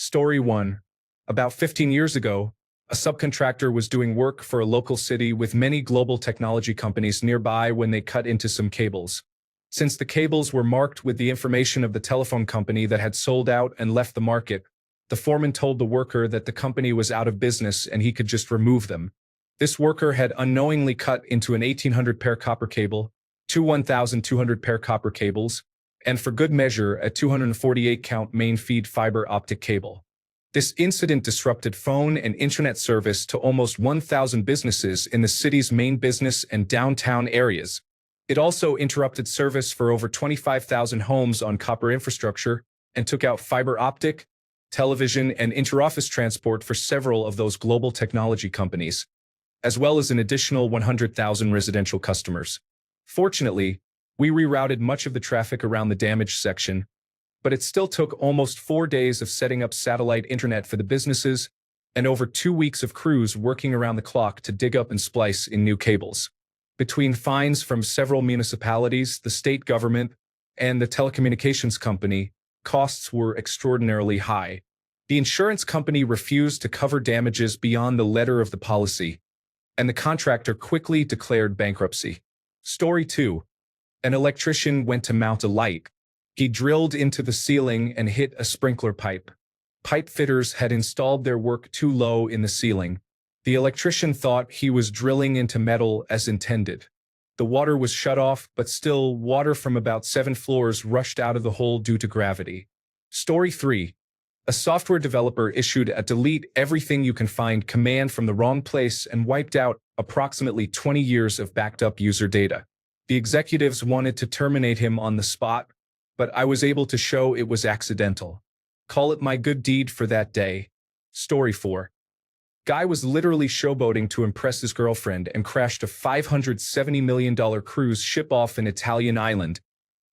Story 1. About 15 years ago, a subcontractor was doing work for a local city with many global technology companies nearby when they cut into some cables. Since the cables were marked with the information of the telephone company that had sold out and left the market, the foreman told the worker that the company was out of business and he could just remove them. This worker had unknowingly cut into an 1,800 pair copper cable, two 1,200 pair copper cables, and for good measure, a 248 count main feed fiber optic cable. This incident disrupted phone and internet service to almost 1,000 businesses in the city's main business and downtown areas. It also interrupted service for over 25,000 homes on copper infrastructure and took out fiber optic, television, and interoffice transport for several of those global technology companies, as well as an additional 100,000 residential customers. Fortunately, we rerouted much of the traffic around the damaged section, but it still took almost 4 days of setting up satellite internet for the businesses and over 2 weeks of crews working around the clock to dig up and splice in new cables. Between fines from several municipalities, the state government, and the telecommunications company, costs were extraordinarily high. The insurance company refused to cover damages beyond the letter of the policy, and the contractor quickly declared bankruptcy. Story 2. An electrician went to mount a light. He drilled into the ceiling and hit a sprinkler pipe. Pipe fitters had installed their work too low in the ceiling. The electrician thought he was drilling into metal as intended. The water was shut off, but still, water from about 7 floors rushed out of the hole due to gravity. Story 3. A software developer issued a delete everything you can find command from the wrong place and wiped out approximately 20 years of backed up user data. The executives wanted to terminate him on the spot, but I was able to show it was accidental. Call it my good deed for that day. Story 4. Guy was literally showboating to impress his girlfriend and crashed a $570 million cruise ship off an Italian island,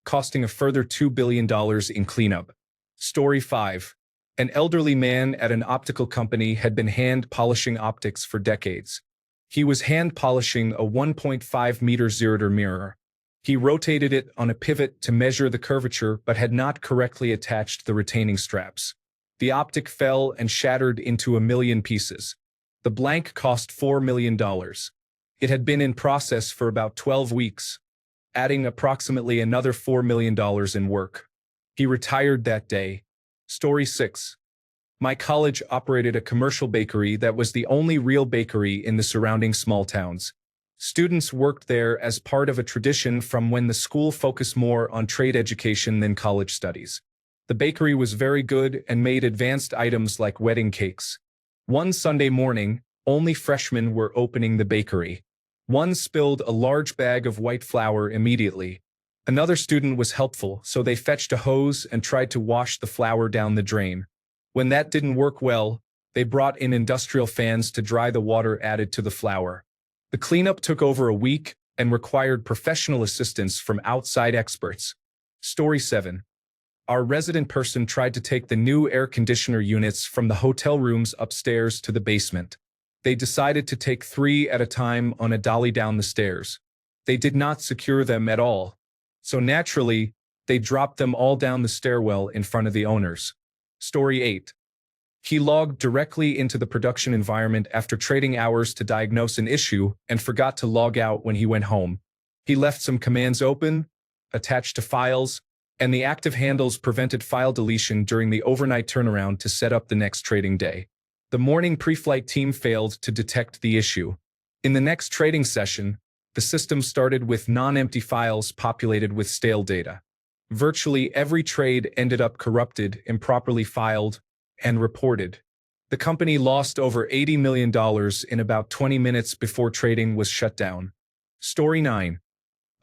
costing a further $2 billion in cleanup. Story 5. An elderly man at an optical company had been hand polishing optics for decades. He was hand polishing a 1.5 meter Zirider mirror. He rotated it on a pivot to measure the curvature but had not correctly attached the retaining straps. The optic fell and shattered into 1 million pieces. The blank cost $4 million. It had been in process for about 12 weeks, adding approximately another $4 million in work. He retired that day. Story 6. My college operated a commercial bakery that was the only real bakery in the surrounding small towns. Students worked there as part of a tradition from when the school focused more on trade education than college studies. The bakery was very good and made advanced items like wedding cakes. One Sunday morning, only freshmen were opening the bakery. One spilled a large bag of white flour immediately. Another student was helpful, so they fetched a hose and tried to wash the flour down the drain. When that didn't work well, they brought in industrial fans to dry the water added to the flour. The cleanup took over a week and required professional assistance from outside experts. Story 7. Our resident person tried to take the new air conditioner units from the hotel rooms upstairs to the basement. They decided to take 3 at a time on a dolly down the stairs. They did not secure them at all, so naturally, they dropped them all down the stairwell in front of the owners. Story 8. He logged directly into the production environment after trading hours to diagnose an issue and forgot to log out when he went home. He left some commands open, attached to files, and the active handles prevented file deletion during the overnight turnaround to set up the next trading day. The morning pre-flight team failed to detect the issue. In the next trading session, the system started with non-empty files populated with stale data. Virtually every trade ended up corrupted, improperly filed, and reported. The company lost over $80 million in about 20 minutes before trading was shut down. Story 9.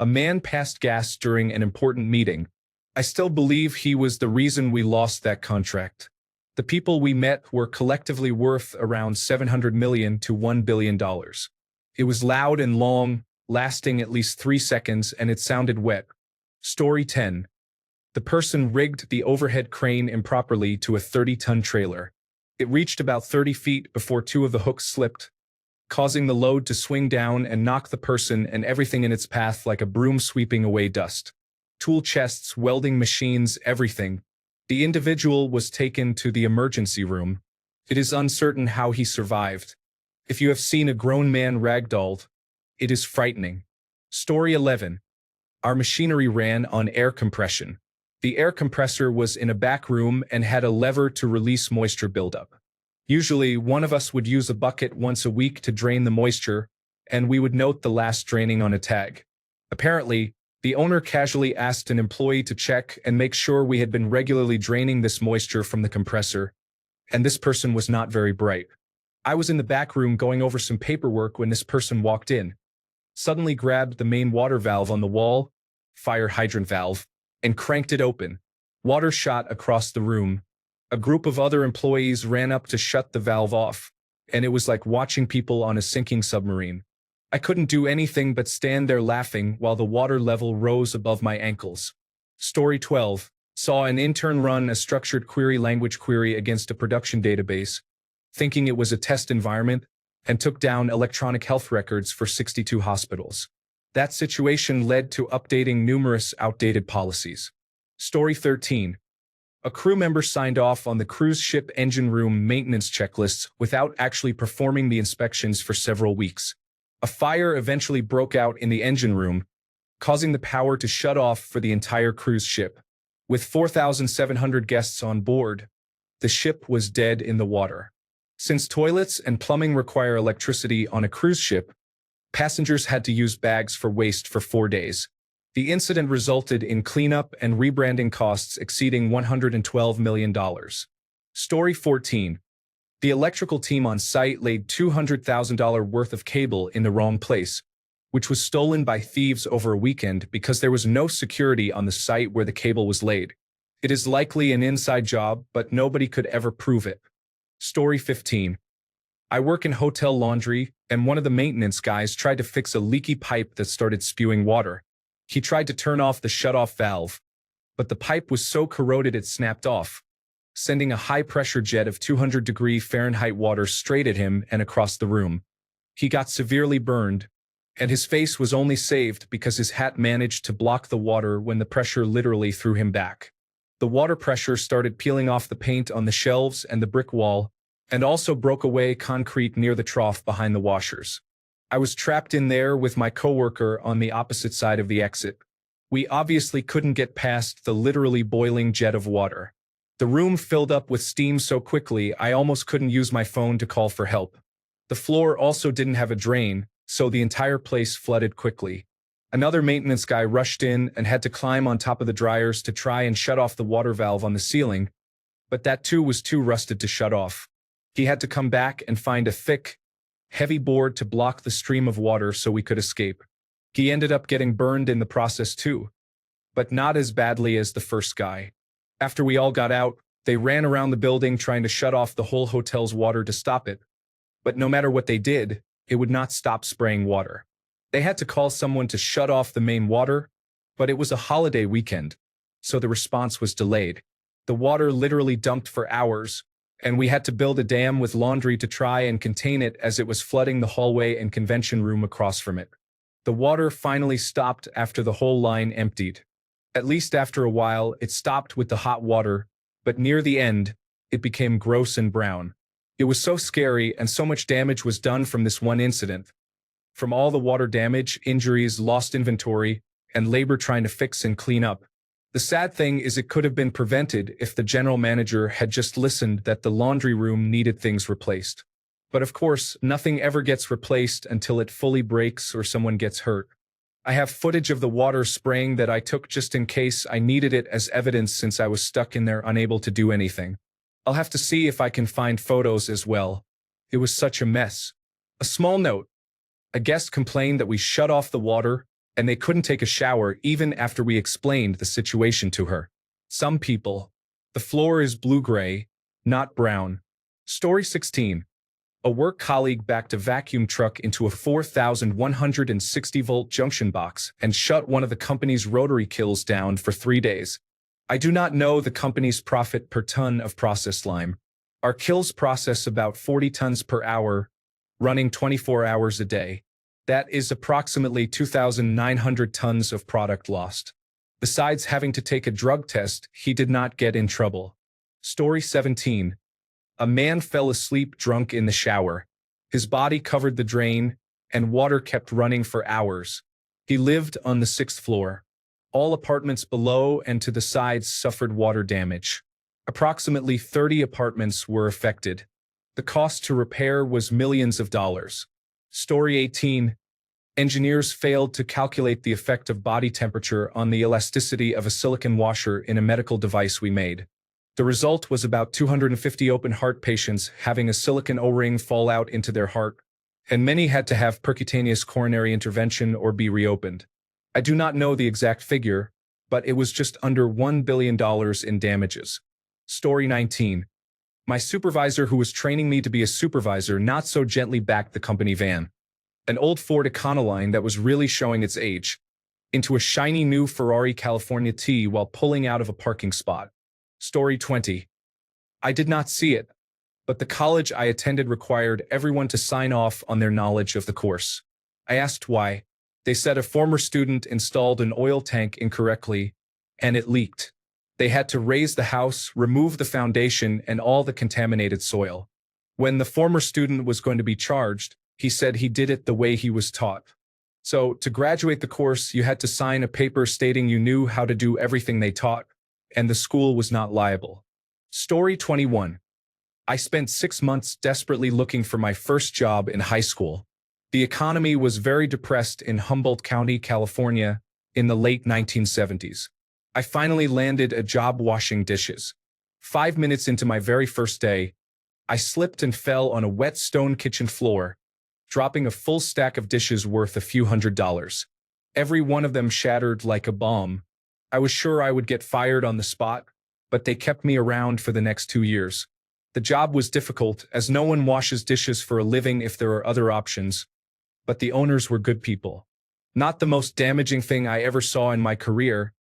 A man passed gas during an important meeting. I still believe he was the reason we lost that contract. The people we met were collectively worth around $700 million to $1 billion. It was loud and long, lasting at least 3 seconds, and it sounded wet. Story 10. The person rigged the overhead crane improperly to a 30-ton trailer. It reached about 30 feet before 2 of the hooks slipped, causing the load to swing down and knock the person and everything in its path like a broom sweeping away dust. Tool chests, welding machines, everything. The individual was taken to the emergency room. It is uncertain how he survived. If you have seen a grown man ragdolled, it is frightening. Story 11. Our machinery ran on air compression. The air compressor was in a back room and had a lever to release moisture buildup. Usually, one of us would use a bucket once a week to drain the moisture, and we would note the last draining on a tag. Apparently, the owner casually asked an employee to check and make sure we had been regularly draining this moisture from the compressor, and this person was not very bright. I was in the back room going over some paperwork when this person walked in, suddenly grabbed the main water valve on the wall, fire hydrant valve, and cranked it open. Water shot across the room. A group of other employees ran up to shut the valve off, and it was like watching people on a sinking submarine. I couldn't do anything but stand there laughing while the water level rose above my ankles. Story 12. Saw an intern run a structured query language query against a production database, thinking it was a test environment, and took down electronic health records for 62 hospitals. That situation led to updating numerous outdated policies. Story 13. A crew member signed off on the cruise ship engine room maintenance checklists without actually performing the inspections for several weeks. A fire eventually broke out in the engine room, causing the power to shut off for the entire cruise ship. With 4,700 guests on board, the ship was dead in the water. Since toilets and plumbing require electricity on a cruise ship, passengers had to use bags for waste for 4 days. The incident resulted in cleanup and rebranding costs exceeding $112 million. Story 14. The electrical team on site laid $200,000 worth of cable in the wrong place, which was stolen by thieves over a weekend because there was no security on the site where the cable was laid. It is likely an inside job, but nobody could ever prove it. Story 15. I work in hotel laundry, and one of the maintenance guys tried to fix a leaky pipe that started spewing water. He tried to turn off the shut-off valve, but the pipe was so corroded it snapped off, sending a high-pressure jet of 200-degree Fahrenheit water straight at him and across the room. He got severely burned, and his face was only saved because his hat managed to block the water when the pressure literally threw him back. The water pressure started peeling off the paint on the shelves and the brick wall, and also broke away concrete near the trough behind the washers. I was trapped in there with my coworker on the opposite side of the exit. We obviously couldn't get past the literally boiling jet of water. The room filled up with steam so quickly I almost couldn't use my phone to call for help. The floor also didn't have a drain, so the entire place flooded quickly. Another maintenance guy rushed in and had to climb on top of the dryers to try and shut off the water valve on the ceiling, but that too was too rusted to shut off. He had to come back and find a thick, heavy board to block the stream of water so we could escape. He ended up getting burned in the process too, but not as badly as the first guy. After we all got out, they ran around the building trying to shut off the whole hotel's water to stop it. But no matter what they did, it would not stop spraying water. They had to call someone to shut off the main water, but it was a holiday weekend, so the response was delayed. The water literally dumped for hours, and we had to build a dam with laundry to try and contain it as it was flooding the hallway and convention room across from it. The water finally stopped after the whole line emptied. At least after a while, it stopped with the hot water, but near the end, it became gross and brown. It was so scary and so much damage was done from this one incident. From all the water damage, injuries, lost inventory, and labor trying to fix and clean up. The sad thing is it could have been prevented if the general manager had just listened that the laundry room needed things replaced. But of course, nothing ever gets replaced until it fully breaks or someone gets hurt. I have footage of the water spraying that I took just in case I needed it as evidence since I was stuck in there unable to do anything. I'll have to see if I can find photos as well. It was such a mess. A small note. A guest complained that we shut off the water and they couldn't take a shower even after we explained the situation to her. Some people. The floor is blue-gray, not brown. Story 16. A work colleague backed a vacuum truck into a 4,160-volt junction box and shut one of the company's rotary kilns down for 3 days. I do not know the company's profit per ton of processed lime. Our kilns process about 40 tons per hour, running 24 hours a day. That is approximately 2,900 tons of product lost. Besides having to take a drug test, he did not get in trouble. Story 17. A man fell asleep drunk in the shower. His body covered the drain, and water kept running for hours. He lived on the 6th floor. All apartments below and to the sides suffered water damage. Approximately 30 apartments were affected. The cost to repair was millions of dollars. Story 18. Engineers failed to calculate the effect of body temperature on the elasticity of a silicone washer in a medical device we made. The result was about 250 open heart patients having a silicone O-ring fall out into their heart, and many had to have percutaneous coronary intervention or be reopened. I do not know the exact figure, but it was just under $1 billion in damages. Story 19. My supervisor who was training me to be a supervisor not so gently backed the company van, an old Ford Econoline that was really showing its age, into a shiny new Ferrari California T while pulling out of a parking spot. Story 20. I did not see it, but the college I attended required everyone to sign off on their knowledge of the course. I asked why. They said a former student installed an oil tank incorrectly, and it leaked. They had to raise the house, remove the foundation, and all the contaminated soil. When the former student was going to be charged, he said he did it the way he was taught. So, to graduate the course, you had to sign a paper stating you knew how to do everything they taught, and the school was not liable. Story 21. I spent 6 months desperately looking for my first job in high school. The economy was very depressed in Humboldt County, California, in the late 1970s. I finally landed a job washing dishes. 5 minutes into my very first day, I slipped and fell on a wet stone kitchen floor, dropping a full stack of dishes worth a few $100s. Every one of them shattered like a bomb. I was sure I would get fired on the spot, but they kept me around for the next 2 years. The job was difficult, as no one washes dishes for a living if there are other options, but the owners were good people. Not the most damaging thing I ever saw in my career,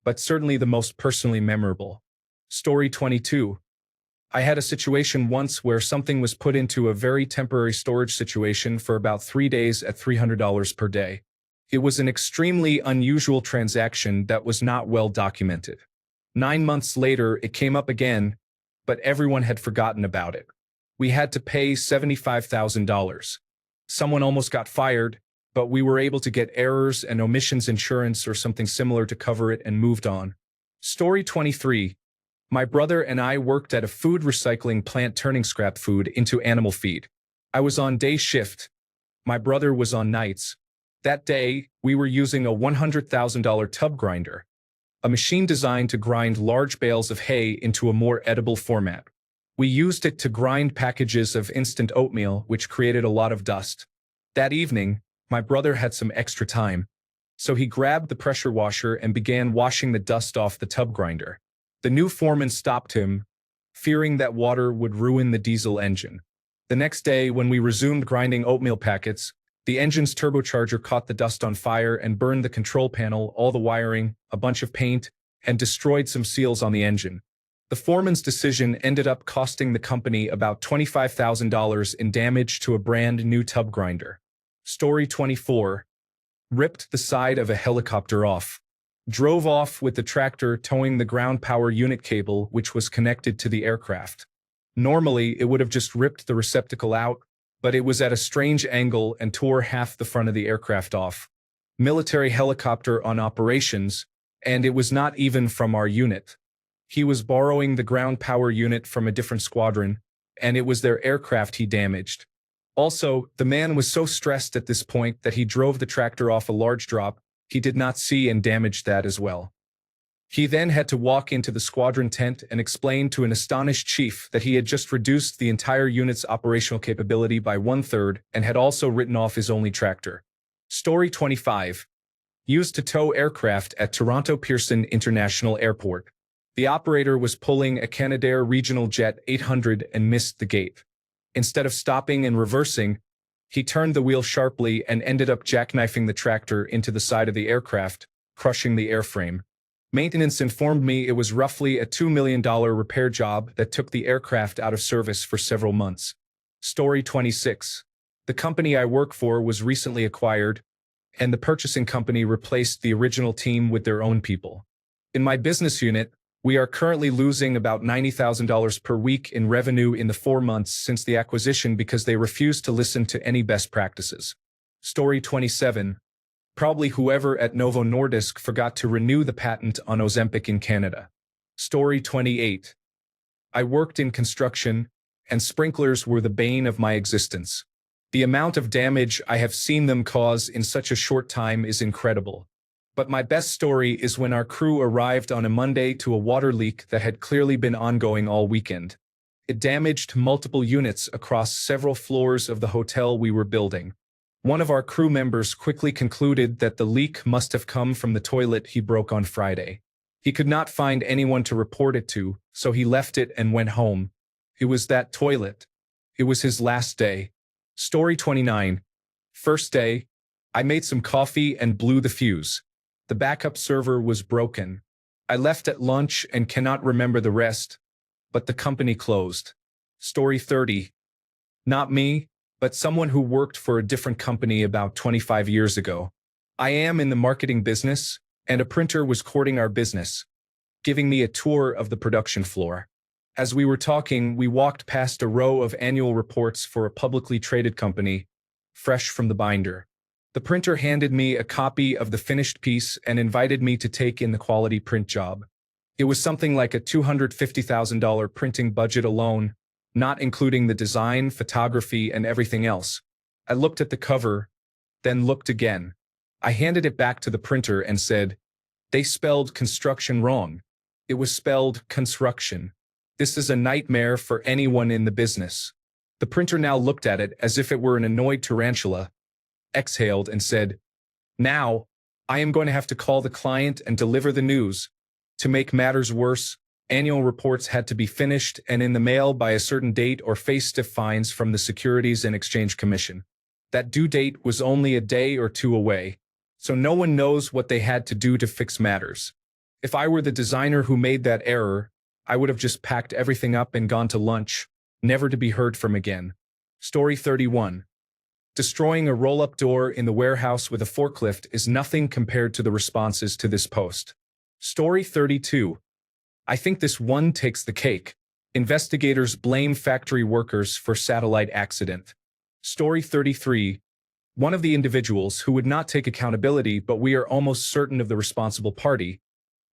but certainly the most personally memorable. Story 22. I had a situation once where something was put into a very temporary storage situation for about 3 days at $300 per day. It was an extremely unusual transaction that was not well documented. 9 months later, it came up again, but everyone had forgotten about it. We had to pay $75,000. Someone almost got fired, but we were able to get errors and omissions insurance or something similar to cover it and moved on. Story 23. My brother and I worked at a food recycling plant turning scrap food into animal feed. I was on day shift. My brother was on nights. That day, we were using a $100,000 tub grinder, a machine designed to grind large bales of hay into a more edible format. We used it to grind packages of instant oatmeal, which created a lot of dust. That evening, my brother had some extra time, so he grabbed the pressure washer and began washing the dust off the tub grinder. The new foreman stopped him, fearing that water would ruin the diesel engine. The next day, when we resumed grinding oatmeal packets, the engine's turbocharger caught the dust on fire and burned the control panel, all the wiring, a bunch of paint, and destroyed some seals on the engine. The foreman's decision ended up costing the company about $25,000 in damage to a brand new tub grinder. Story 24. Ripped the side of a helicopter off. Drove off with the tractor towing the ground power unit cable which was connected to the aircraft. Normally, it would have just ripped the receptacle out, but it was at a strange angle and tore half the front of the aircraft off. Military helicopter on operations, and it was not even from our unit. He was borrowing the ground power unit from a different squadron, and it was their aircraft he damaged. Also, the man was so stressed at this point that he drove the tractor off a large drop. He did not see and damaged that as well. He then had to walk into the squadron tent and explain to an astonished chief that he had just reduced the entire unit's operational capability by 1/3 and had also written off his only tractor. Story 25. Used to tow aircraft at Toronto Pearson International Airport. The operator was pulling a Canadair Regional Jet 800 and missed the gate. Instead of stopping and reversing, he turned the wheel sharply and ended up jackknifing the tractor into the side of the aircraft, crushing the airframe. Maintenance informed me it was roughly a $2 million repair job that took the aircraft out of service for several months. Story 26. The company I work for was recently acquired, and the purchasing company replaced the original team with their own people. In my business unit, we are currently losing about $90,000 per week in revenue in the 4 months since the acquisition because they refused to listen to any best practices. Story 27. Probably whoever at Novo Nordisk forgot to renew the patent on Ozempic in Canada. Story 28. I worked in construction, and sprinklers were the bane of my existence. The amount of damage I have seen them cause in such a short time is incredible. But my best story is when our crew arrived on a Monday to a water leak that had clearly been ongoing all weekend. It damaged multiple units across several floors of the hotel we were building. One of our crew members quickly concluded that the leak must have come from the toilet he broke on Friday. He could not find anyone to report it to, so he left it and went home. It was that toilet. It was his last day. Story 29. First day, I made some coffee and blew the fuse. The backup server was broken. I left at lunch and cannot remember the rest, but the company closed. Story 30. Not me, but someone who worked for a different company about 25 years ago. I am in the marketing business, and a printer was courting our business, giving me a tour of the production floor. As we were talking, we walked past a row of annual reports for a publicly traded company, fresh from the binder. The printer handed me a copy of the finished piece and invited me to take in the quality print job. It was something like a $250,000 printing budget alone, not including the design, photography, and everything else. I looked at the cover, then looked again. I handed it back to the printer and said, "They spelled construction wrong. It was spelled construction. This is a nightmare for anyone in the business." The printer now looked at it as if it were an annoyed tarantula, exhaled and said, "Now, I am going to have to call the client and deliver the news." To make matters worse, annual reports had to be finished and in the mail by a certain date or face stiff fines from the Securities and Exchange Commission. That due date was only a day or two away, so no one knows what they had to do to fix matters. If I were the designer who made that error, I would have just packed everything up and gone to lunch, never to be heard from again. Story 31. Destroying a roll-up door in the warehouse with a forklift is nothing compared to the responses to this post. Story 32. I think this one takes the cake. Investigators blame factory workers for satellite accident. Story 33. One of the individuals who would not take accountability, but we are almost certain of the responsible party,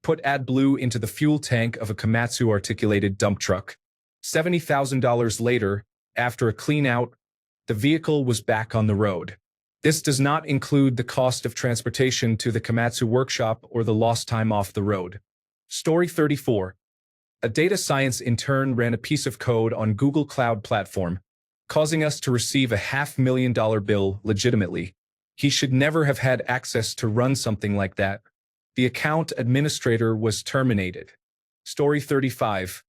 put AdBlue into the fuel tank of a Komatsu articulated dump truck. $70,000 later, after a clean-out, the vehicle was back on the road. This does not include the cost of transportation to the Komatsu workshop or the lost time off the road. Story 34. A data science intern ran a piece of code on Google Cloud Platform, causing us to receive a $500,000 bill legitimately. He should never have had access to run something like that. The account administrator was terminated. Story 35.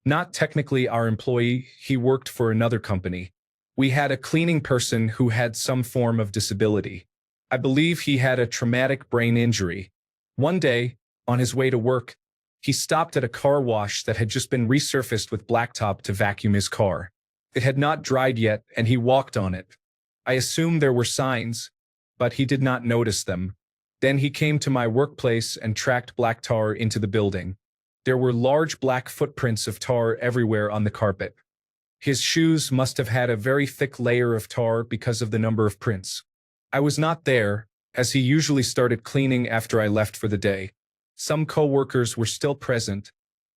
Not technically our employee, he worked for another company. We had a cleaning person who had some form of disability. I believe he had a traumatic brain injury. One day, on his way to work, he stopped at a car wash that had just been resurfaced with blacktop to vacuum his car. It had not dried yet, and he walked on it. I assumed there were signs, but he did not notice them. Then he came to my workplace and tracked black tar into the building. There were large black footprints of tar everywhere on the carpet. His shoes must have had a very thick layer of tar because of the number of prints. I was not there, as he usually started cleaning after I left for the day. Some co-workers were still present,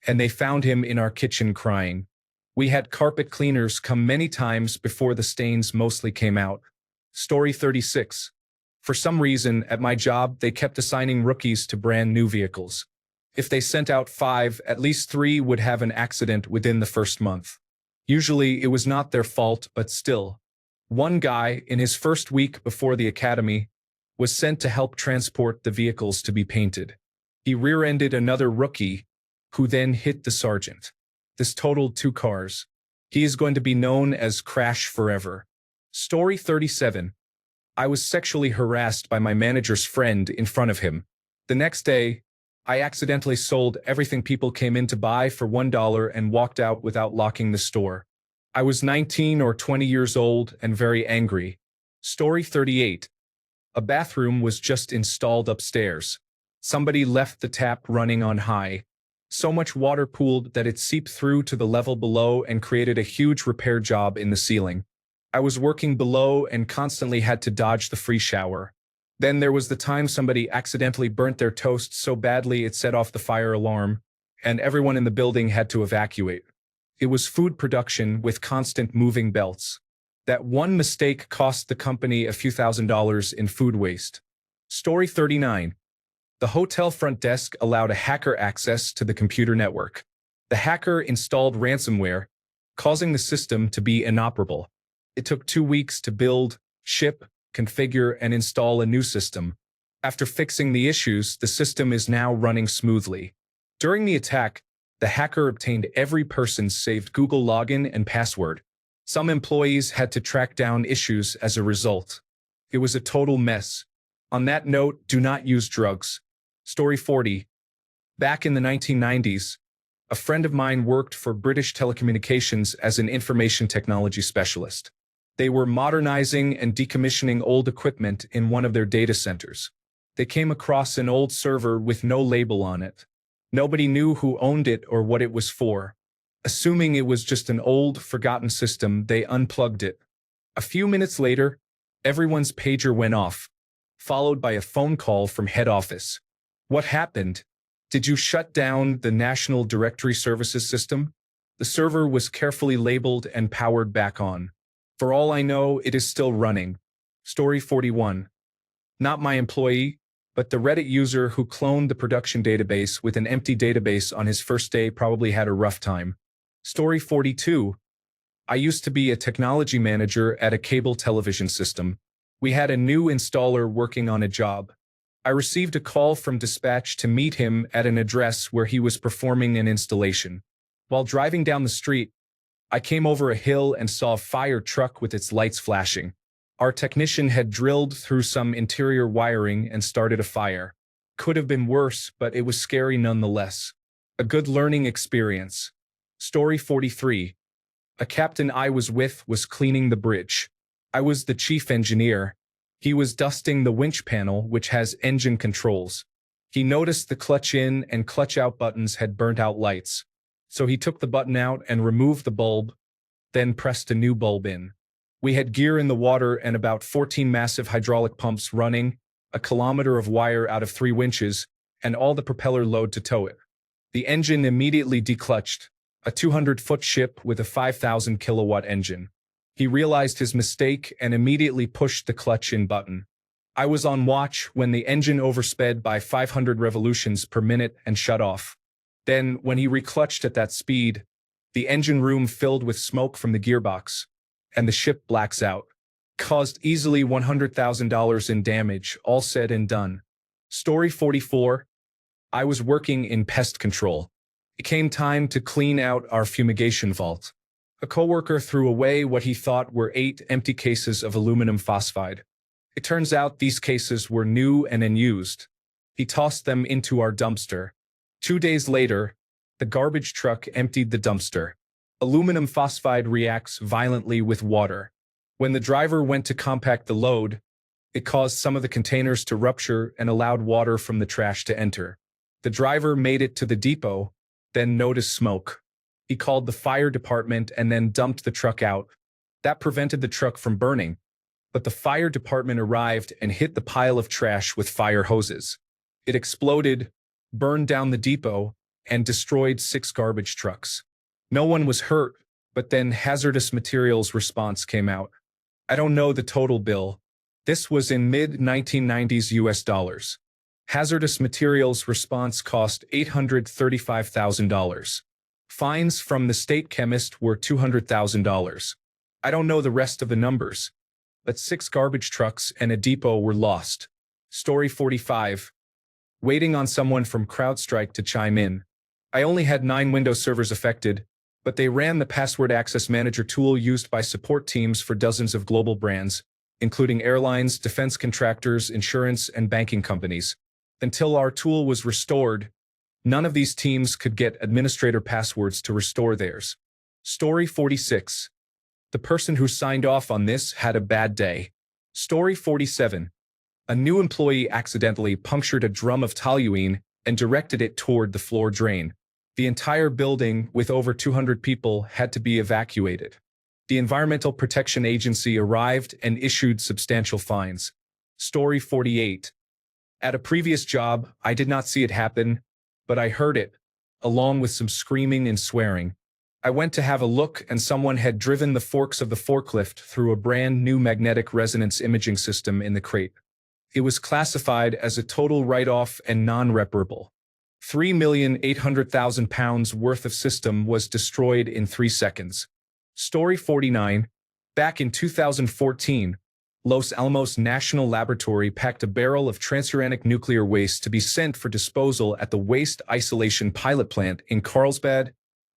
and they found him in our kitchen crying. We had carpet cleaners come many times before the stains mostly came out. Story 36. For some reason, at my job, they kept assigning rookies to brand new vehicles. If they sent out 5, at least 3 would have an accident within the first month. Usually, it was not their fault, but still. One guy, in his first week before the academy, was sent to help transport the vehicles to be painted. He rear-ended another rookie, who then hit the sergeant. This totaled 2 cars. He is going to be known as Crash forever. Story 37. I was sexually harassed by my manager's friend in front of him. The next day, I accidentally sold everything people came in to buy for $1 and walked out without locking the store. I was 19 or 20 years old and very angry. Story 38. A bathroom was just installed upstairs. Somebody left the tap running on high. So much water pooled that it seeped through to the level below and created a huge repair job in the ceiling. I was working below and constantly had to dodge the free shower. Then there was the time somebody accidentally burnt their toast so badly it set off the fire alarm, and everyone in the building had to evacuate. It was food production with constant moving belts. That one mistake cost the company a few $1,000s in food waste. Story 39. The hotel front desk allowed a hacker access to the computer network. The hacker installed ransomware, causing the system to be inoperable. It took 2 weeks to build, ship, configure, and install a new system. After fixing the issues, the system is now running smoothly. During the attack, the hacker obtained every person's saved Google login and password. Some employees had to track down issues as a result. It was a total mess. On that note, do not use drugs. Story 40. Back in the 1990s, a friend of mine worked for British Telecommunications as an information technology specialist. They were modernizing and decommissioning old equipment in one of their data centers. They came across an old server with no label on it. Nobody knew who owned it or what it was for. Assuming it was just an old, forgotten system, they unplugged it. A few minutes later, everyone's pager went off, followed by a phone call from head office. What happened? Did you shut down the National Directory Services system? The server was carefully labeled and powered back on. For all I know, it is still running. Story 41. Not my employee, but the Reddit user who cloned the production database with an empty database on his first day probably had a rough time. Story 42. I used to be a technology manager at a cable television system. We had a new installer working on a job. I received a call from dispatch to meet him at an address where he was performing an installation. While driving down the street, I came over a hill and saw a fire truck with its lights flashing. Our technician had drilled through some interior wiring and started a fire. Could have been worse, but it was scary nonetheless. A good learning experience. Story 43. A captain I was with was cleaning the bridge. I was the chief engineer. He was dusting the winch panel, which has engine controls. He noticed the clutch in and clutch out buttons had burnt out lights. So he took the button out and removed the bulb, then pressed a new bulb in. We had gear in the water and about 14 massive hydraulic pumps running, a kilometer of wire out of 3 winches, and all the propeller load to tow it. The engine immediately declutched, a 200-foot ship with a 5,000 kilowatt engine. He realized his mistake and immediately pushed the clutch in button. I was on watch when the engine oversped by 500 revolutions per minute and shut off. Then, when he reclutched at that speed, the engine room filled with smoke from the gearbox, and the ship blacks out. Caused easily $100,000 in damage, all said and done. Story 44. I was working in pest control. It came time to clean out our fumigation vault. A coworker threw away what he thought were 8 empty cases of aluminum phosphide. It turns out these cases were new and unused. He tossed them into our dumpster. 2 days later, the garbage truck emptied the dumpster. Aluminum phosphide reacts violently with water. When the driver went to compact the load, it caused some of the containers to rupture and allowed water from the trash to enter. The driver made it to the depot, then noticed smoke. He called the fire department and then dumped the truck out. That prevented the truck from burning, but the fire department arrived and hit the pile of trash with fire hoses. It exploded, burned down the depot, and destroyed 6 garbage trucks. No one was hurt, but then hazardous materials response came out. I don't know the total bill. This was in mid-1990s US dollars. Hazardous materials response cost $835,000. Fines from the state chemist were $200,000. I don't know the rest of the numbers, but 6 garbage trucks and a depot were lost. Story 45. Waiting on someone from CrowdStrike to chime in. I only had 9 Windows servers affected, but they ran the Password Access Manager tool used by support teams for dozens of global brands, including airlines, defense contractors, insurance, and banking companies. Until our tool was restored, none of these teams could get administrator passwords to restore theirs. Story 46. The person who signed off on this had a bad day. Story 47. A new employee accidentally punctured a drum of toluene and directed it toward the floor drain. The entire building, with over 200 people, had to be evacuated. The Environmental Protection Agency arrived and issued substantial fines. Story 48. At a previous job, I did not see it happen, but I heard it, along with some screaming and swearing. I went to have a look, and someone had driven the forks of the forklift through a brand new magnetic resonance imaging system in the crate. It was classified as a total write-off and non-reparable. 3,800,000 pounds worth of system was destroyed in 3 seconds. Story 49. Back in 2014, Los Alamos National Laboratory packed a barrel of transuranic nuclear waste to be sent for disposal at the Waste Isolation Pilot Plant in Carlsbad,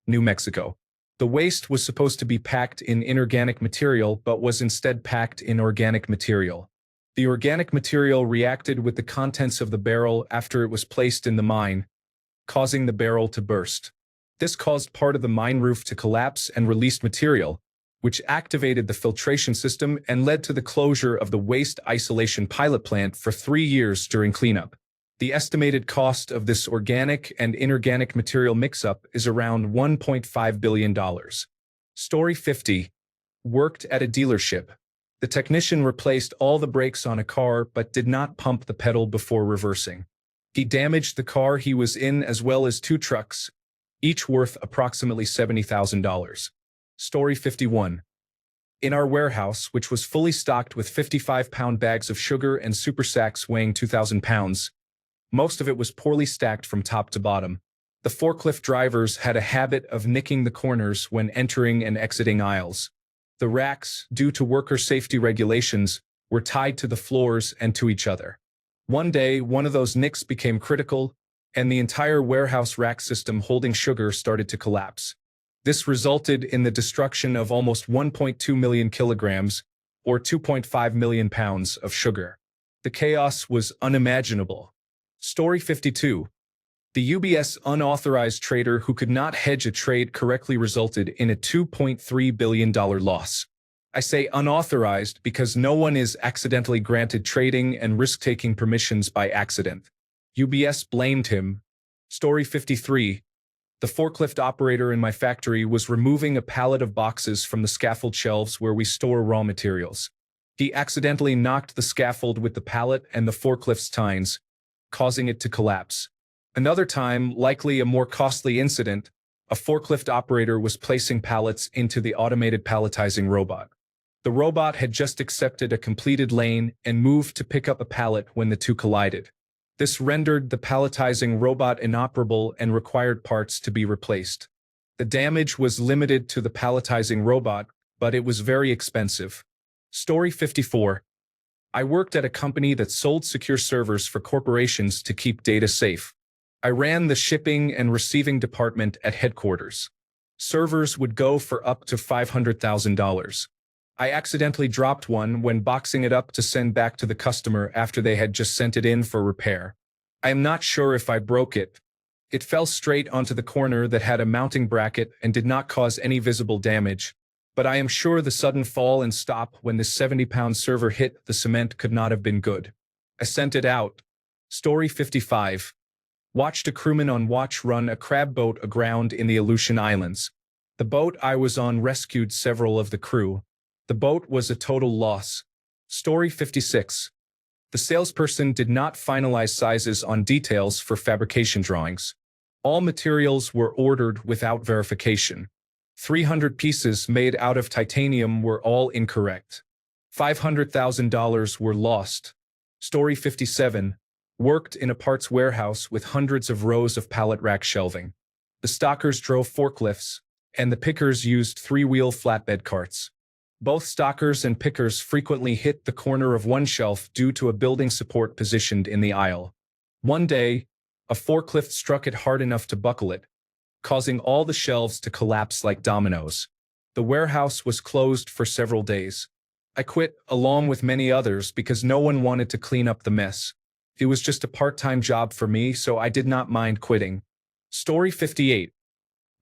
New Mexico. The waste was supposed to be packed in inorganic material but was instead packed in organic material. The organic material reacted with the contents of the barrel after it was placed in the mine, causing the barrel to burst. This caused part of the mine roof to collapse and released material, which activated the filtration system and led to the closure of the Waste Isolation Pilot Plant for 3 years during cleanup. The estimated cost of this organic and inorganic material mix-up is around $1.5 billion. Story 50. Worked at a dealership. The technician replaced all the brakes on a car but did not pump the pedal before reversing. He damaged the car he was in as well as 2 trucks, each worth approximately $70,000. Story 51. In our warehouse, which was fully stocked with 55-pound bags of sugar and super sacks weighing 2,000 pounds, most of it was poorly stacked from top to bottom. The forklift drivers had a habit of nicking the corners when entering and exiting aisles. The racks, due to worker safety regulations, were tied to the floors and to each other. One day, one of those nicks became critical, and the entire warehouse rack system holding sugar started to collapse. This resulted in the destruction of almost 1.2 million kilograms, or 2.5 million pounds, of sugar. The chaos was unimaginable. Story 52. The UBS unauthorized trader who could not hedge a trade correctly resulted in a $2.3 billion loss. I say unauthorized because no one is accidentally granted trading and risk-taking permissions by accident. UBS blamed him. Story 53. The forklift operator in my factory was removing a pallet of boxes from the scaffold shelves where we store raw materials. He accidentally knocked the scaffold with the pallet and the forklift's tines, causing it to collapse. Another time, likely a more costly incident, a forklift operator was placing pallets into the automated palletizing robot. The robot had just accepted a completed lane and moved to pick up a pallet when the two collided. This rendered the palletizing robot inoperable and required parts to be replaced. The damage was limited to the palletizing robot, but it was very expensive. Story 54. I worked at a company that sold secure servers for corporations to keep data safe. I ran the shipping and receiving department at headquarters. Servers would go for up to $500,000. I accidentally dropped one when boxing it up to send back to the customer after they had just sent it in for repair. I am not sure if I broke it. It fell straight onto the corner that had a mounting bracket and did not cause any visible damage, but I am sure the sudden fall and stop when the 70-pound server hit the cement could not have been good. I sent it out. Story 55. Watched a crewman on watch run a crab boat aground in the Aleutian Islands. The boat I was on rescued several of the crew. The boat was a total loss. Story 56. The salesperson did not finalize sizes on details for fabrication drawings. All materials were ordered without verification. 300 pieces made out of titanium were all incorrect. $500,000 were lost. Story 57. Worked in a parts warehouse with hundreds of rows of pallet rack shelving. The stockers drove forklifts, and the pickers used 3-wheel flatbed carts. Both stockers and pickers frequently hit the corner of one shelf due to a building support positioned in the aisle. One day, a forklift struck it hard enough to buckle it, causing all the shelves to collapse like dominoes. The warehouse was closed for several days. I quit, along with many others, because no one wanted to clean up the mess. It was just a part-time job for me, so I did not mind quitting. Story 58.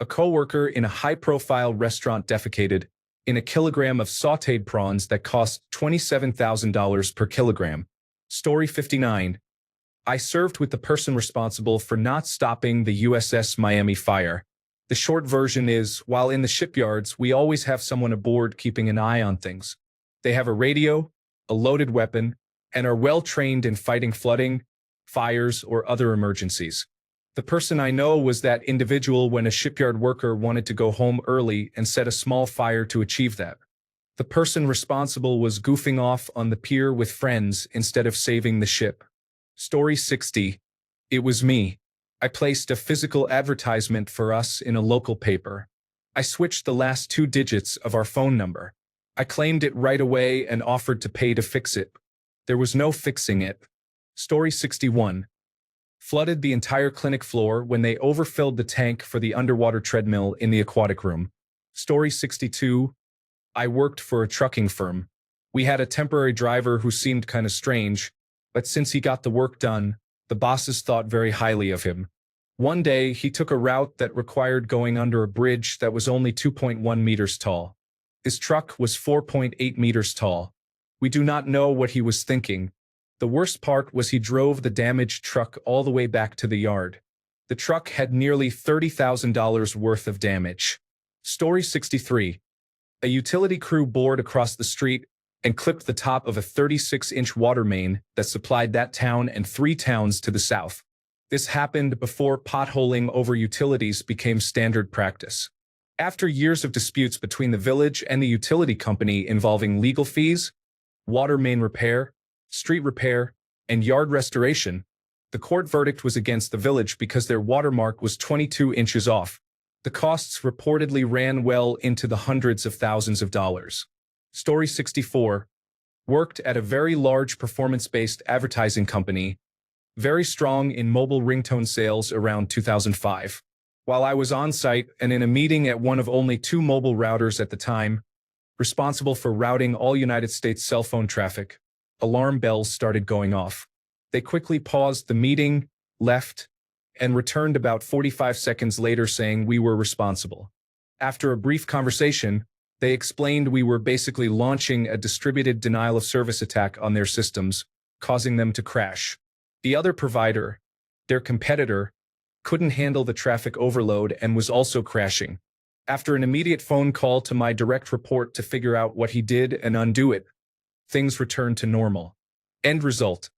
A coworker in a high-profile restaurant defecated in a kilogram of sautéed prawns that cost $27,000 per kilogram. Story 59. I served with the person responsible for not stopping the USS Miami fire. The short version is, while in the shipyards, we always have someone aboard keeping an eye on things. They have a radio, a loaded weapon, and are well trained in fighting flooding, fires, or other emergencies. The person I know was that individual when a shipyard worker wanted to go home early and set a small fire to achieve that. The person responsible was goofing off on the pier with friends instead of saving the ship. Story 60. It was me. I placed a physical advertisement for us in a local paper. I switched the last 2 digits of our phone number. I claimed it right away and offered to pay to fix it. There was no fixing it. Story 61. Flooded the entire clinic floor when they overfilled the tank for the underwater treadmill in the aquatic room. Story 62. I worked for a trucking firm. We had a temporary driver who seemed kind of strange, but since he got the work done, the bosses thought very highly of him. One day, he took a route that required going under a bridge that was only 2.1 meters tall. His truck was 4.8 meters tall. We do not know what he was thinking. The worst part was he drove the damaged truck all the way back to the yard. The truck had nearly $30,000 worth of damage. Story 63. A utility crew bored across the street and clipped the top of a 36-inch water main that supplied that town and 3 towns to the south. This happened before potholing over utilities became standard practice. After years of disputes between the village and the utility company involving legal fees, water main repair, street repair, and yard restoration, the court verdict was against the village because their watermark was 22 inches off. The costs reportedly ran well into the hundreds of thousands of dollars. Story 64. Worked at a very large performance-based advertising company, very strong in mobile ringtone sales around 2005. While I was on site and in a meeting at one of only 2 mobile routers at the time, responsible for routing all United States cell phone traffic, alarm bells started going off. They quickly paused the meeting, left, and returned about 45 seconds later saying we were responsible. After a brief conversation, they explained we were basically launching a distributed denial-of-service attack on their systems, causing them to crash. The other provider, their competitor, couldn't handle the traffic overload and was also crashing. After an immediate phone call to my direct report to figure out what he did and undo it, things returned to normal. End result.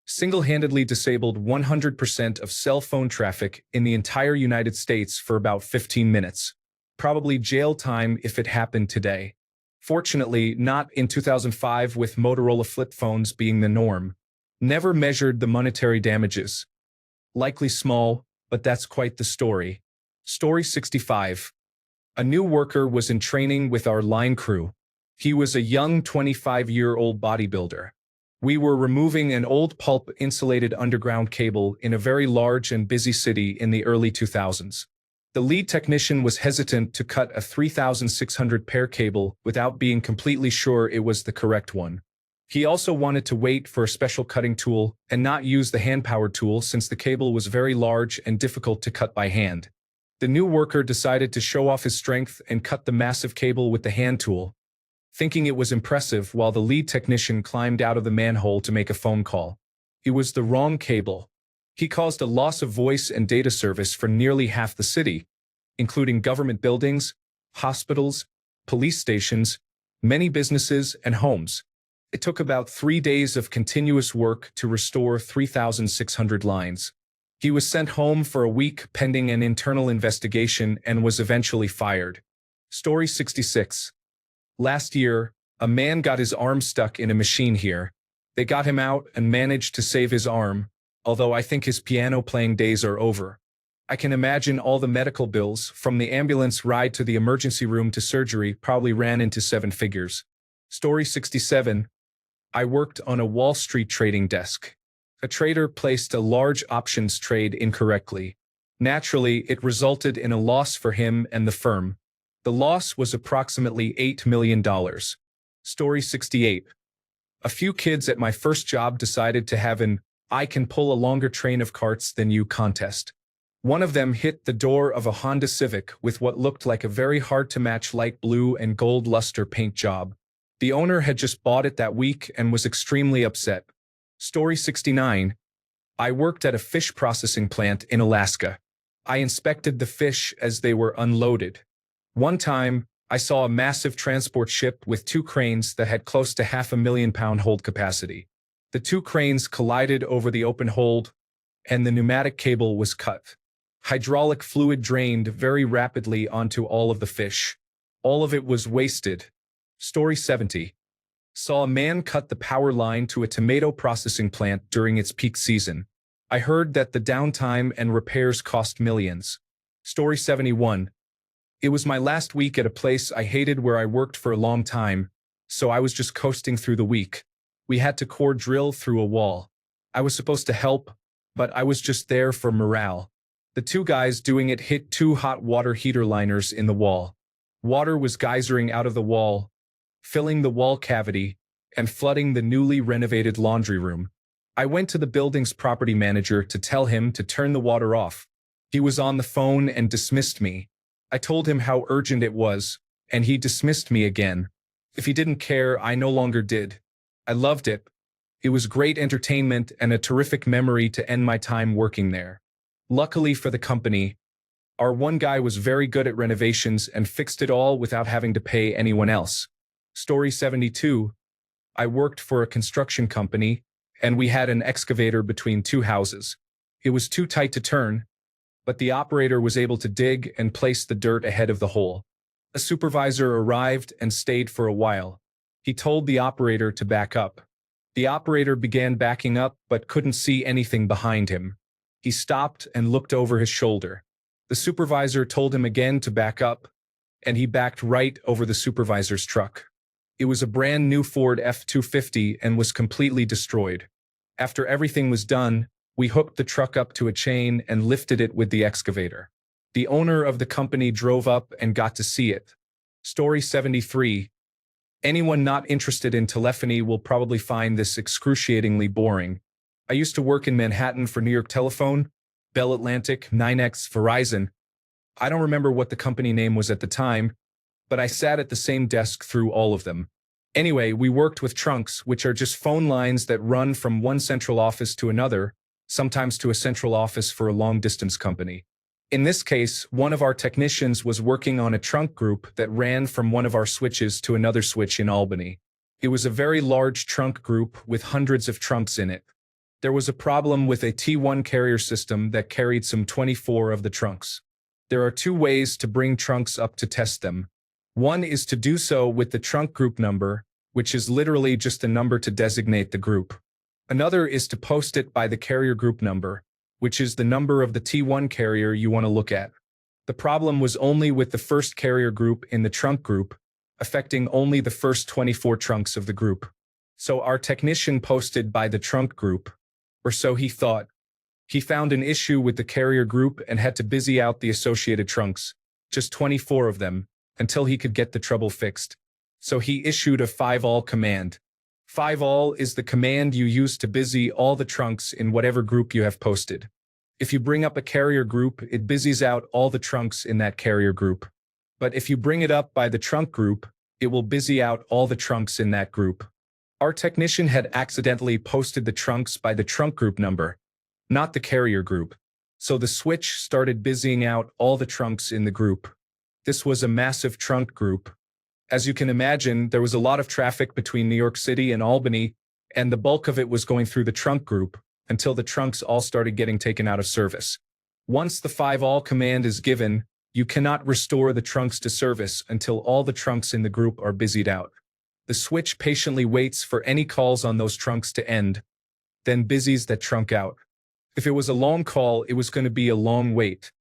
Single-handedly disabled 100% of cell phone traffic in the entire United States for about 15 minutes. Probably jail time if it happened today. Fortunately, not in 2005 with Motorola flip phones being the norm. Never measured the monetary damages. Likely small, but that's quite the story. Story 65. A new worker was in training with our line crew. He was a young 25-year-old bodybuilder. We were removing an old pulp-insulated underground cable in a very large and busy city in the early 2000s. The lead technician was hesitant to cut a 3,600 pair cable without being completely sure it was the correct one. He also wanted to wait for a special cutting tool and not use the hand-powered tool since the cable was very large and difficult to cut by hand. The new worker decided to show off his strength and cut the massive cable with the hand tool, thinking it was impressive while the lead technician climbed out of the manhole to make a phone call. It was the wrong cable. He caused a loss of voice and data service for nearly half the city, including government buildings, hospitals, police stations, many businesses, and homes. It took about 3 days of continuous work to restore 3,600 lines. He was sent home for a week pending an internal investigation and was eventually fired. Story 66. Last year, a man got his arm stuck in a machine here. They got him out and managed to save his arm, although I think his piano-playing days are over. I can imagine all the medical bills, from the ambulance ride to the emergency room to surgery, probably ran into 7 figures. Story 67. I worked on a Wall Street trading desk. A trader placed a large options trade incorrectly. Naturally, it resulted in a loss for him and the firm. The loss was approximately $8 million. Story 68. A few kids at my first job decided to have an "I can pull a longer train of carts than you" contest. One of them hit the door of a Honda Civic with what looked like a very hard-to-match light blue and gold luster paint job. The owner had just bought it that week and was extremely upset. Story 69. I worked at a fish processing plant in Alaska. I inspected the fish as they were unloaded. One time, I saw a massive transport ship with two cranes that had close to 500,000-pound hold capacity. The two cranes collided over the open hold, and the pneumatic cable was cut. Hydraulic fluid drained very rapidly onto all of the fish. All of it was wasted. Story 70. Saw a man cut the power line to a tomato processing plant during its peak season. I heard that the downtime and repairs cost millions. Story 71. It was my last week at a place I hated where I worked for a long time, so I was just coasting through the week. We had to core drill through a wall. I was supposed to help, but I was just there for morale. The two guys doing it hit two hot water heater liners in the wall. Water was geysering out of the wall, filling the wall cavity, and flooding the newly renovated laundry room. I went to the building's property manager to tell him to turn the water off. He was on the phone and dismissed me. I told him how urgent it was, and he dismissed me again. If he didn't care, I no longer did. I loved it. It was great entertainment and a terrific memory to end my time working there. Luckily for the company, our one guy was very good at renovations and fixed it all without having to pay anyone else. Story 72. I worked for a construction company, and we had an excavator between two houses. It was too tight to turn, but the operator was able to dig and place the dirt ahead of the hole. A supervisor arrived and stayed for a while. He told the operator to back up. The operator began backing up but couldn't see anything behind him. He stopped and looked over his shoulder. The supervisor told him again to back up, and he backed right over the supervisor's truck. It was a brand new Ford F-250 and was completely destroyed. After everything was done, we hooked the truck up to a chain and lifted it with the excavator. The owner of the company drove up and got to see it. Story 73. Anyone not interested in telephony will probably find this excruciatingly boring. I used to work in Manhattan for New York Telephone, Bell Atlantic, 9X, Verizon. I don't remember what the company name was at the time, but I sat at the same desk through all of them. Anyway, we worked with trunks, which are just phone lines that run from one central office to another, sometimes to a central office for a long-distance company. In this case, one of our technicians was working on a trunk group that ran from one of our switches to another switch in Albany. It was a very large trunk group with hundreds of trunks in it. There was a problem with a T1 carrier system that carried some 24 of the trunks. There are two ways to bring trunks up to test them. One is to do so with the trunk group number, which is literally just a number to designate the group. Another is to post it by the carrier group number, which is the number of the T1 carrier you want to look at. The problem was only with the first carrier group in the trunk group, affecting only the first 24 trunks of the group. So our technician posted by the trunk group, or so he thought. He found an issue with the carrier group and had to busy out the associated trunks, just 24 of them, until he could get the trouble fixed. So he issued a 5all command. 5all is the command you use to busy all the trunks in whatever group you have posted. If you bring up a carrier group, it busies out all the trunks in that carrier group. But if you bring it up by the trunk group, it will busy out all the trunks in that group. Our technician had accidentally posted the trunks by the trunk group number, not the carrier group. So the switch started busying out all the trunks in the group. This was a massive trunk group. As you can imagine, there was a lot of traffic between New York City and Albany, and the bulk of it was going through the trunk group until the trunks all started getting taken out of service. Once the 5all command is given, you cannot restore the trunks to service until all the trunks in the group are busied out. The switch patiently waits for any calls on those trunks to end, then busies that trunk out. If it was a long call, it was going to be a long wait.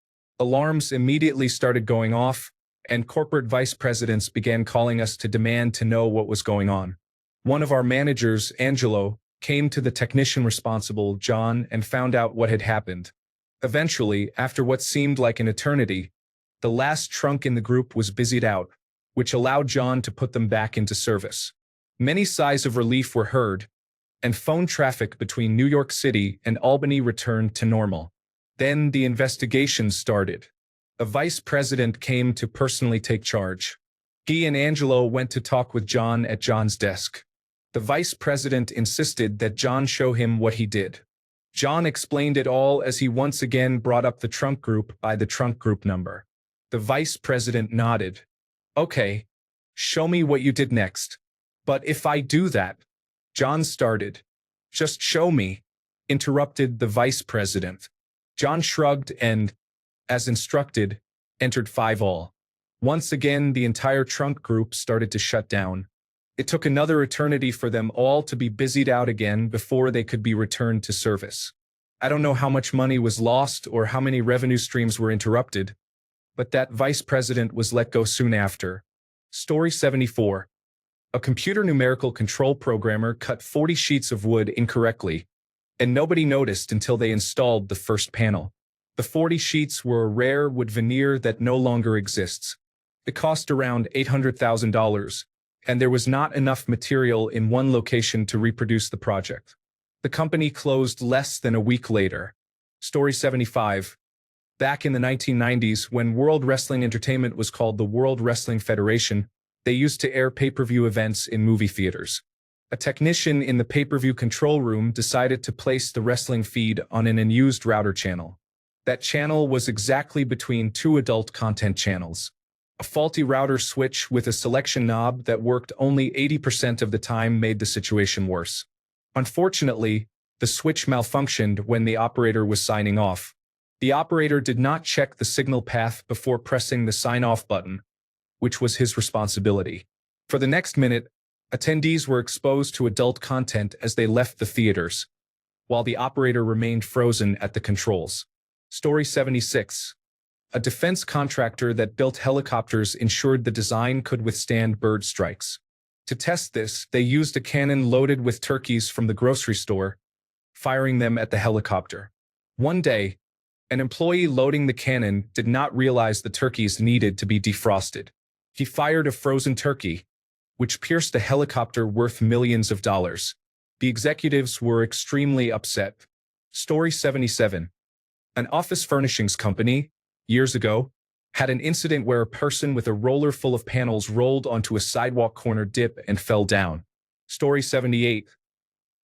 Alarms immediately started going off, and corporate vice presidents began calling us to demand to know what was going on. One of our managers, Angelo, came to the technician responsible, John, and found out what had happened. Eventually, after what seemed like an eternity, the last trunk in the group was busied out, which allowed John to put them back into service. Many sighs of relief were heard, and phone traffic between New York City and Albany returned to normal. Then the investigation started. A vice president came to personally take charge. Guy and Angelo went to talk with John at John's desk. The vice president insisted that John show him what he did. John explained it all as he once again brought up the trunk group by the trunk group number. The vice president nodded. Okay, show me what you did next. But if I do that, John started. Just show me, interrupted the vice president. John shrugged and, as instructed, entered 5 all. Once again, the entire trunk group started to shut down. It took another eternity for them all to be busied out again before they could be returned to service. I don't know how much money was lost or how many revenue streams were interrupted, but that vice president was let go soon after. Story 74. A computer numerical control programmer cut 40 sheets of wood incorrectly, and nobody noticed until they installed the first panel. The 40 sheets were a rare wood veneer that no longer exists. It cost around $800,000, and there was not enough material in one location to reproduce the project. The company closed less than a week later. Story 75. Back in the 1990s, when World Wrestling Entertainment was called the World Wrestling Federation, they used to air pay-per-view events in movie theaters. A technician in the pay-per-view control room decided to place the wrestling feed on an unused router channel. That channel was exactly between 2 adult content channels. A faulty router switch with a selection knob that worked only 80% of the time made the situation worse. Unfortunately, the switch malfunctioned when the operator was signing off. The operator did not check the signal path before pressing the sign-off button, which was his responsibility. For the next minute, attendees were exposed to adult content as they left the theaters, while the operator remained frozen at the controls. Story 76. A defense contractor that built helicopters ensured the design could withstand bird strikes. To test this, they used a cannon loaded with turkeys from the grocery store, firing them at the helicopter. One day, an employee loading the cannon did not realize the turkeys needed to be defrosted. He fired a frozen turkey, which pierced a helicopter worth millions of dollars. The executives were extremely upset. Story 77. An office furnishings company, years ago, had an incident where a person with a roller full of panels rolled onto a sidewalk corner dip and fell down. Story 78.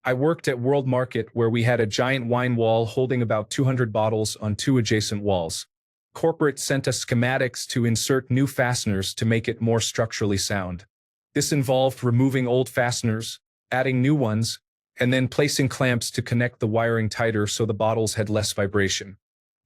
I worked at World Market where we had a giant wine wall holding about 200 bottles on 2 adjacent walls. Corporate sent us schematics to insert new fasteners to make it more structurally sound. This involved removing old fasteners, adding new ones, and then placing clamps to connect the wiring tighter so the bottles had less vibration.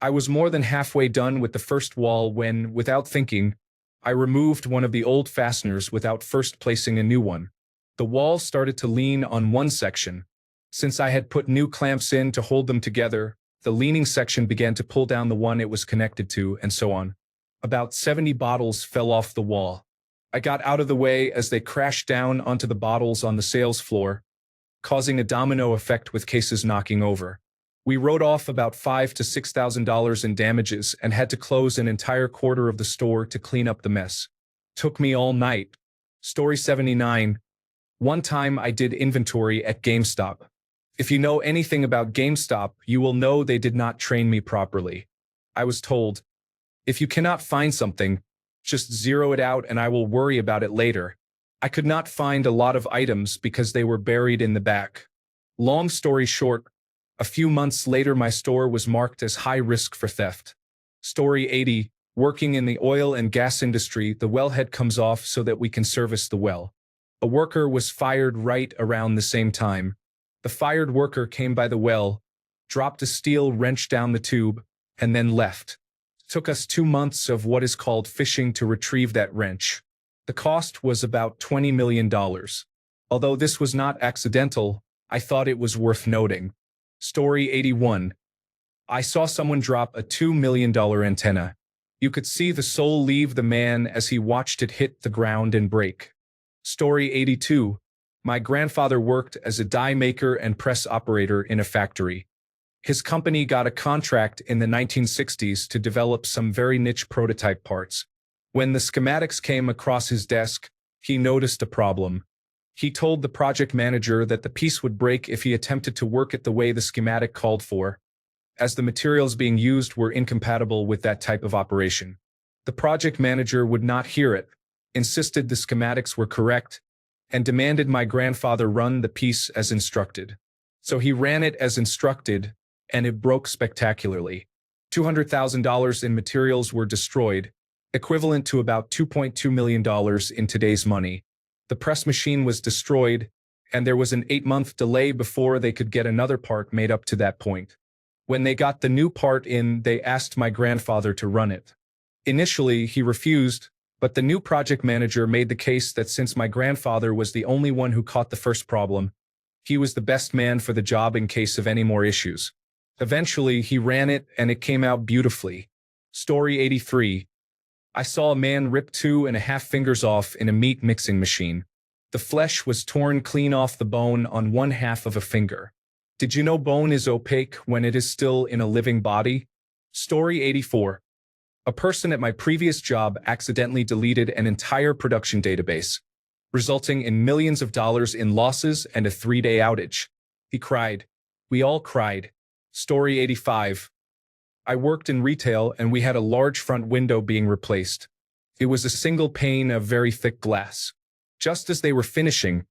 I was more than halfway done with the first wall when, without thinking, I removed one of the old fasteners without first placing a new one. The wall started to lean on one section. Since I had put new clamps in to hold them together, the leaning section began to pull down the one it was connected to, and so on. About 70 bottles fell off the wall. I got out of the way as they crashed down onto the bottles on the sales floor, causing a domino effect with cases knocking over. We wrote off about $5,000 to $6,000 in damages and had to close an entire quarter of the store to clean up the mess. Took me all night. Story 79. One time I did inventory at GameStop. If you know anything about GameStop, you will know they did not train me properly. I was told, if you cannot find something, just zero it out and I will worry about it later. I could not find a lot of items because they were buried in the back. Long story short, a few months later my store was marked as high risk for theft. Story 80. Working in the oil and gas industry, the wellhead comes off so that we can service the well. A worker was fired right around the same time. The fired worker came by the well, dropped a steel wrench down the tube, and then left. It took us 2 months of what is called fishing to retrieve that wrench. The cost was about $20 million. Although this was not accidental, I thought it was worth noting. Story 81. I saw someone drop a $2 million antenna. You could see the soul leave the man as he watched it hit the ground and break. Story 82. My grandfather worked as a die maker and press operator in a factory. His company got a contract in the 1960s to develop some very niche prototype parts. When the schematics came across his desk, he noticed a problem. He told the project manager that the piece would break if he attempted to work it the way the schematic called for, as the materials being used were incompatible with that type of operation. The project manager would not hear it, insisted the schematics were correct, and demanded my grandfather run the piece as instructed. So he ran it as instructed, and it broke spectacularly. $200,000 in materials were destroyed, equivalent to about $2.2 million in today's money. The press machine was destroyed, and there was an 8-month delay before they could get another part made up to that point. When they got the new part in, they asked my grandfather to run it. Initially, he refused, but the new project manager made the case that since my grandfather was the only one who caught the first problem, he was the best man for the job in case of any more issues. Eventually, he ran it and it came out beautifully. Story 83. I saw a man rip 2.5 fingers off in a meat mixing machine. The flesh was torn clean off the bone on one half of a finger. Did you know bone is opaque when it is still in a living body? Story 84. A person at my previous job accidentally deleted an entire production database, resulting in millions of dollars in losses and a 3-day outage. He cried. We all cried. Story 85. I worked in retail and we had a large front window being replaced. It was a single pane of very thick glass. Just as they were finishing,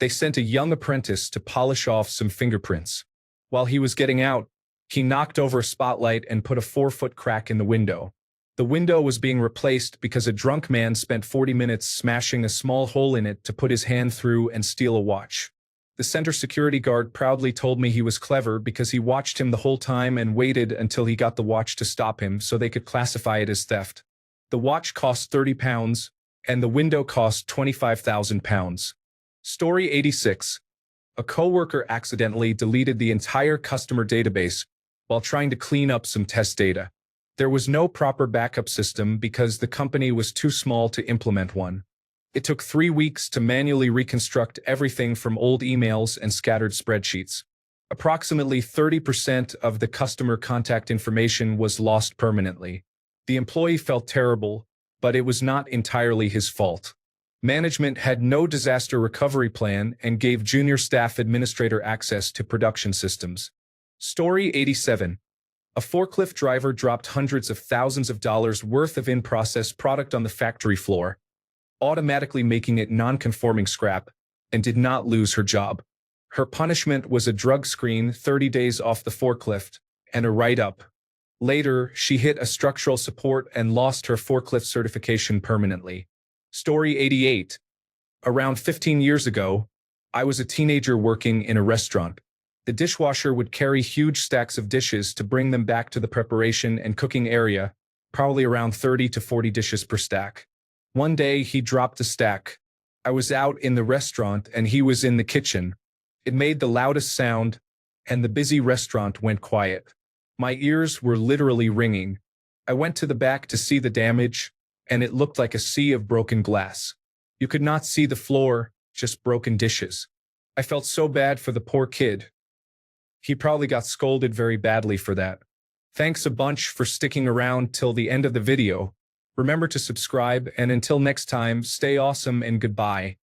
they sent a young apprentice to polish off some fingerprints. While he was getting out, he knocked over a spotlight and put a 4-foot crack in the window. The window was being replaced because a drunk man spent 40 minutes smashing a small hole in it to put his hand through and steal a watch. The center security guard proudly told me he was clever because he watched him the whole time and waited until he got the watch to stop him so they could classify it as theft. The watch cost £30, and the window cost £25,000. Story 86. A coworker accidentally deleted the entire customer database while trying to clean up some test data. There was no proper backup system because the company was too small to implement one. It took 3 weeks to manually reconstruct everything from old emails and scattered spreadsheets. Approximately 30% of the customer contact information was lost permanently. The employee felt terrible, but it was not entirely his fault. Management had no disaster recovery plan and gave junior staff administrator access to production systems. Story 87. A forklift driver dropped hundreds of thousands of dollars worth of in-process product on the factory floor, automatically making it non-conforming scrap, and did not lose her job. Her punishment was a drug screen 30 days off the forklift and a write-up. Later, she hit a structural support and lost her forklift certification permanently. Story 88. Around 15 years ago, I was a teenager working in a restaurant. The dishwasher would carry huge stacks of dishes to bring them back to the preparation and cooking area, probably around 30 to 40 dishes per stack. One day, he dropped a stack. I was out in the restaurant and he was in the kitchen. It made the loudest sound, and the busy restaurant went quiet. My ears were literally ringing. I went to the back to see the damage, and it looked like a sea of broken glass. You could not see the floor, just broken dishes. I felt so bad for the poor kid. He probably got scolded very badly for that. Thanks a bunch for sticking around till the end of the video. Remember to subscribe, and until next time, stay awesome and goodbye.